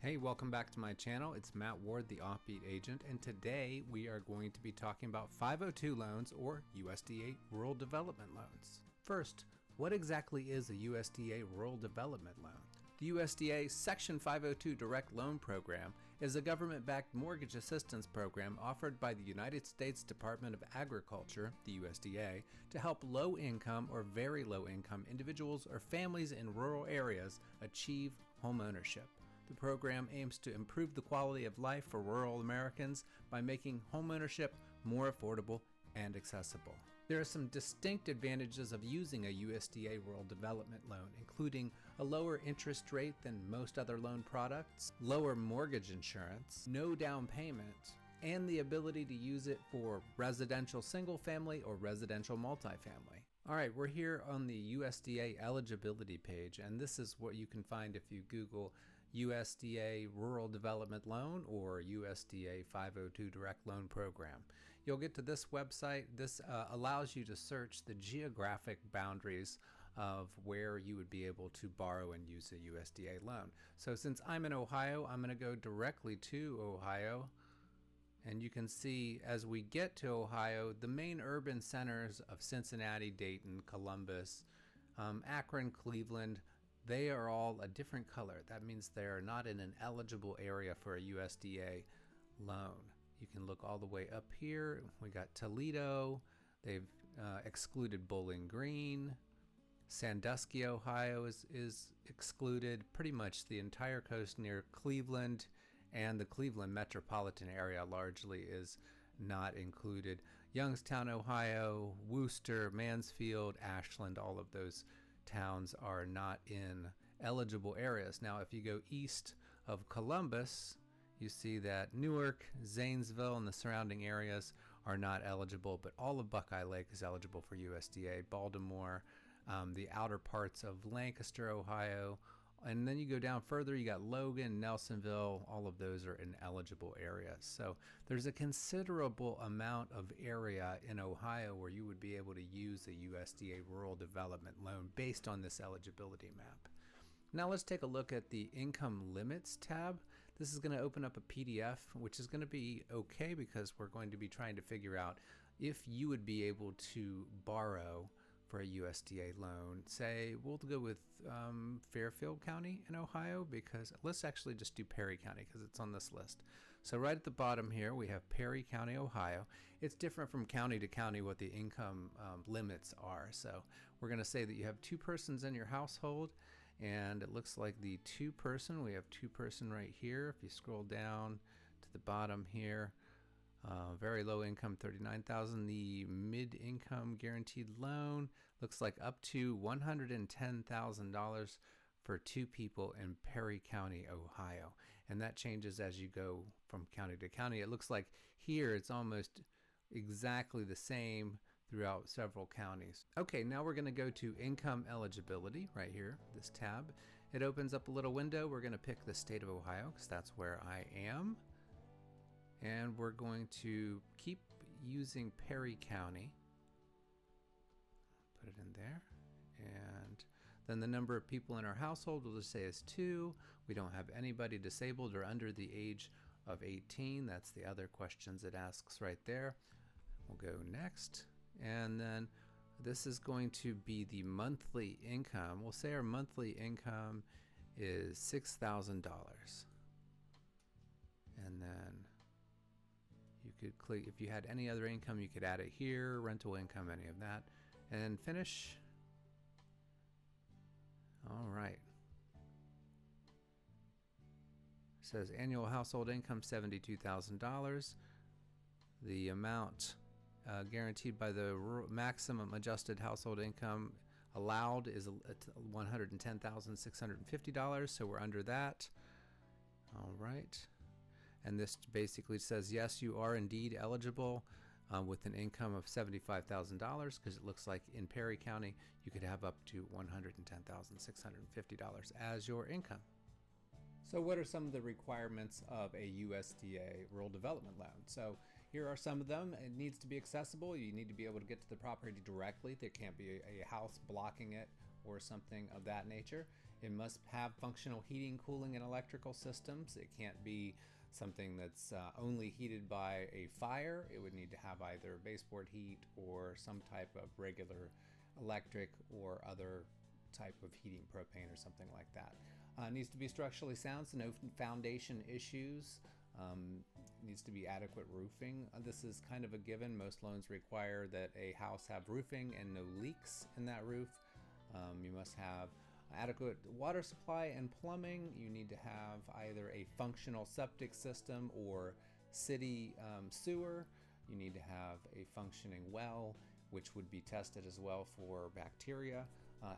Hey, welcome back to my channel. It's Matt Ward, the Offbeat Agent, and today we are going to be talking about 502 loans or USDA Rural Development Loans. First, what exactly is a USDA Rural Development Loan? The USDA Section 502 Direct Loan Program is a government-backed mortgage assistance program offered by the United States Department of Agriculture, the USDA, to help low-income or very low-income individuals or families in rural areas achieve homeownership. The program aims to improve the quality of life for rural Americans by making homeownership more affordable and accessible. There are some distinct advantages of using a USDA Rural Development Loan, including a lower interest rate than most other loan products, lower mortgage insurance, no down payment, and the ability to use it for residential single-family or residential multifamily. All right, we're here on the USDA eligibility page, and this is what you can find if you Google USDA Rural Development Loan or USDA 502 Direct Loan Program. You'll get to this website. This allows you to search the geographic boundaries of where you would be able to borrow and use a USDA loan. So since I'm in Ohio, I'm going to go directly to Ohio. And you can see as we get to Ohio, the main urban centers of Cincinnati, Dayton, Columbus, Akron, Cleveland, they are all a different color. That means they are not in an eligible area for a USDA loan. You can look all the way up here. We got Toledo. They've excluded Bowling Green. Sandusky, Ohio is excluded. Pretty much the entire coast near Cleveland and the Cleveland metropolitan area largely is not included. Youngstown, Ohio, Worcester, Mansfield, Ashland, all of those towns are not in eligible areas. Now, if you go east of Columbus, you see that Newark, Zanesville, and the surrounding areas are not eligible, but all of Buckeye Lake is eligible for USDA. Baltimore, the outer parts of Lancaster, Ohio, and then you go down further, you got Logan, Nelsonville, all of those are in eligible areas. So there's a considerable amount of area in Ohio where you would be able to use a USDA Rural Development Loan based on this eligibility map. Now let's take a look at the Income Limits tab. This is going to open up a PDF, which is going to be okay because we're going to be trying to figure out if you would be able to borrow for a USDA loan. Say we'll go with Fairfield County in Ohio, because let's actually just do Perry County because it's on this list. So right at the bottom here we have Perry County, Ohio. It's different from county to county what the income limits are. So we're going to say that you have two persons in your household, and it looks like the we have two person right here. If you scroll down to the bottom here, very low income, $39,000. The mid-income guaranteed loan looks like up to $110,000 for two people in Perry County, Ohio. And that changes as you go from county to county. It looks like here it's almost exactly the same throughout several counties. Okay, now we're going to go to income eligibility right here, this tab. It opens up a little window. We're going to pick the state of Ohio because that's where I am. And we're going to keep using Perry County. Put it in there. And then the number of people in our household, we'll just say is 2. We don't have anybody disabled or under the age of 18. That's the other questions it asks right there. We'll go next. And then this is going to be the monthly income. We'll say our monthly income is $6,000. And then you could click, if you had any other income, you could add it here, rental income, any of that, and finish. All right. It says annual household income, $72,000. The amount guaranteed by the maximum adjusted household income allowed is $110,650, so we're under that. All right. And this basically says, yes, you are indeed eligible with an income of $75,000, because it looks like in Perry County, you could have up to $110,650 as your income. So what are some of the requirements of a USDA Rural Development Loan? So here are some of them. It needs to be accessible. You need to be able to get to the property directly. There can't be a house blocking it or something of that nature. It must have functional heating, cooling, and electrical systems. It can't be something that's only heated by a fire. It would need to have either baseboard heat or some type of regular electric or other type of heating, propane or something like that. Needs to be structurally sound, so no foundation issues. Needs to be adequate roofing. This is kind of a given. Most loans require that a house have roofing and no leaks in that roof. You must have adequate water supply and plumbing. You need to have either a functional septic system or city sewer. You need to have a functioning well, which would be tested as well for bacteria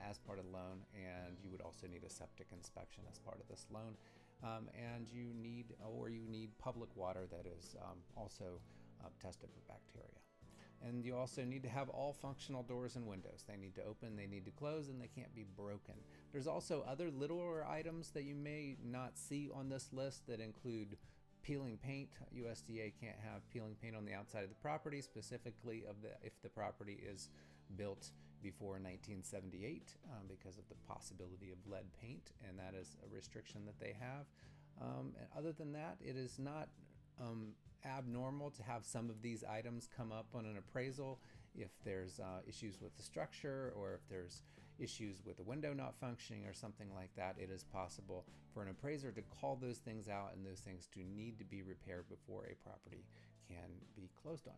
as part of the loan, and you would also need a septic inspection as part of this loan. And you need public water that is also tested for bacteria. And you also need to have all functional doors and windows. They need to open, they need to close, and they can't be broken. There's also other littler items that you may not see on this list that include peeling paint. USDA can't have peeling paint on the outside of the property, specifically if the property is built before 1978 because of the possibility of lead paint, and that is a restriction that they have. And other than that, it is not abnormal to have some of these items come up on an appraisal. If there's issues with the structure, or if there's issues with the window not functioning or something like that, it is possible for an appraiser to call those things out, and those things do need to be repaired before a property can be closed on.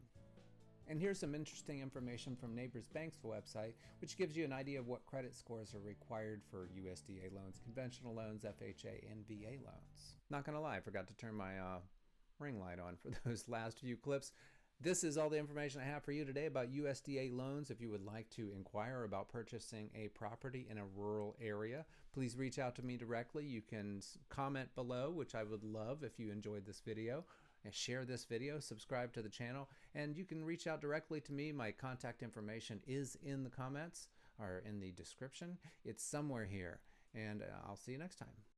And here's some interesting information from Neighbors Bank's website, which gives you an idea of what credit scores are required for USDA loans, conventional loans, FHA, and VA loans. Not gonna lie, I forgot to turn my ring light on for those last few clips. This is all the information I have for you today about USDA loans. If you would like to inquire about purchasing a property in a rural area, please reach out to me directly. You can comment below, which I would love if you enjoyed this video. And share this video, subscribe to the channel, and you can reach out directly to me. My contact information is in the comments or in the description. It's somewhere here, and I'll see you next time.